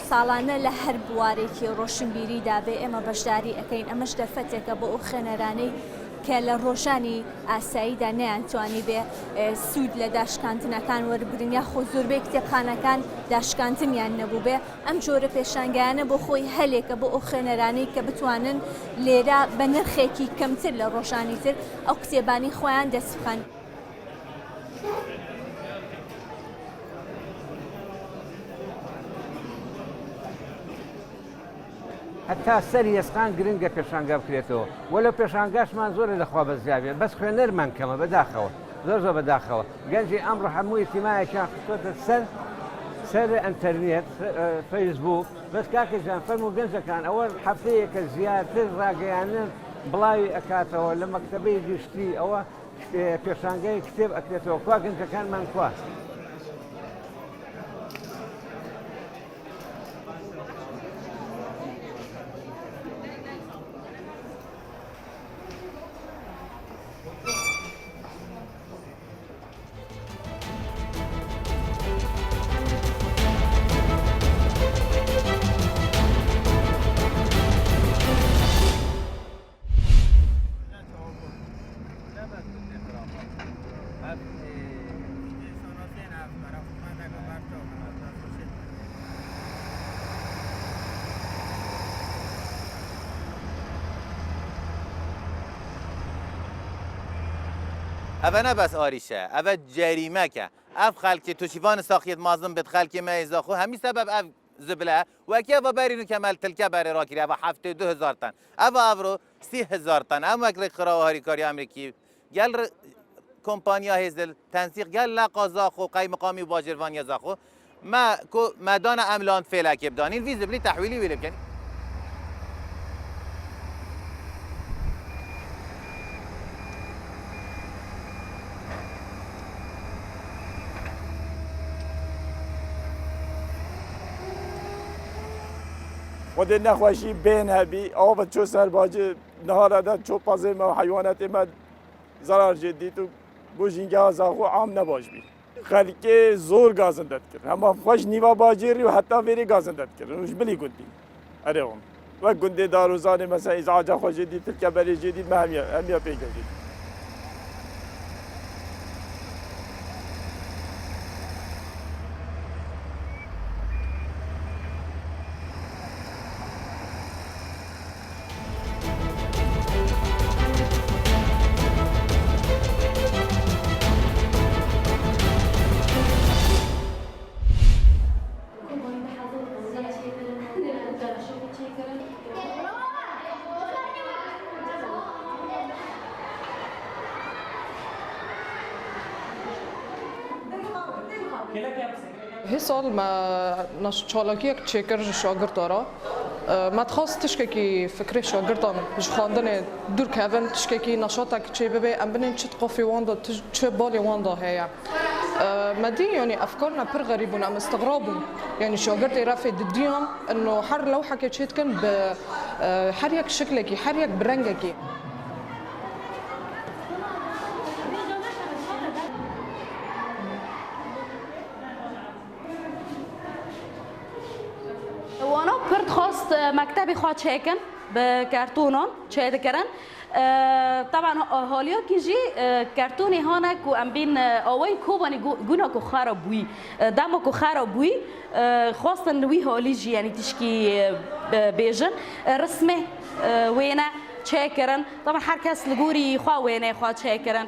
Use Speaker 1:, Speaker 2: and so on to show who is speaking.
Speaker 1: ساڵانە لە هەر بوارێکی ڕۆشنبیریدا بێ ئێمە بەشداری ئەەکەین ئەمەش دەرفەتێکە بۆ ئەو خوێنەرانەی کە لە ڕۆژانی ئاساییدا نەیانتوانی بێ سوود لە داشکاندنەکان وەربگرن یا خۆ زۆربەی کتێبخانەکان داشکاندنیان نەبوو بێ ئەم جۆرە پێشانگایانە بۆ خۆی هەلێکە بۆ ئەو خوێنەرانەی کە بتوانن لێرە بە نرخێکی کەمتر لە ڕۆژانی تر ئەو کتێبانی خۆیان دەست بخەن.
Speaker 2: حتا سەری ئێسقان گرنگە پێشانگا بکرێتەوە وەلە پێشانگاشمان زۆرە لەخوا بەزیاوێت بەس خوێنەرمان کەمە بەداخەوە زۆر بەداخەوە گەنجی ئەمڕۆ هەموو ئیجتیماعیەکیان خستۆتە سەر ئەنتەرنێت فەیسبوک بەس کاکەجان فەرموو گەنجەکان ئەوە هەفتەیەکە زیاتر ڕاگەیانن بڵاوی ئەکاتەوە لە مەکتەبەی گشتی ئەوە پێشانگای کتێب ئەکرێتەوە کوا گەنجەکانمان کوا.
Speaker 3: اوه نه بس آریشه، اوه جریمه که اف خلک توشیفان ساخیت مازم بد خلک میزاخو همین سبب اف زبله و که اوه برینو کمال تلکه بری راکیره اوه 72,000 تن اوه اورو 30,000 تن اما اکر خراه هاری کاری امریکی گل کمپانیا هزل تنسیق گل لقازاخو قای مقامی و باجروانی زاخو ما مدان املان فعلا که بدانین ویزبلی تحویلی ویلب کنی
Speaker 4: خود نخواشی بین هبی آب چو سرباجه نهار داد چو پازه ما حیوانات ما ضرر جدی تو بوجینگه آزاخو عام نباش بی خلک زور گازندت کرد اما خوش نیوا باجری و حتی ویری گازندت کرد روش بلی گندی اره اون و گنده داروزانه مثلا ازعاج خوش جدی تلک بری جدی ما همیا پیگه جدی
Speaker 5: هی سال ما چالاکی یک چکر شاگرد داره متخواست تشکی فکر شاگردان خواندن دور کهون تشکی نشاط چه ببی ام بنین چه قافی واندا چه بالی واندا هیا مدی یعنی افکارنا پر غریبون ام استغرابون یعنی شاگرد رفع دیدیم انه هر لوحه که چیت کن به هر یک شکلی کی هر یک برنگی کی
Speaker 6: وانا پرد خواست مکتبی خواه چیکن به کارتونان چه دکرن طبعا حالیا کیجی کارتونی هانا کو ام بین اوای کوبانی گونا کو خرابوی دما کو خرابوی خواستن وی حالی جی یعنی تشکی بیجن رسمه وینا چه کرن طبعا هر کس لگوری خواه وینه خواه چه کرن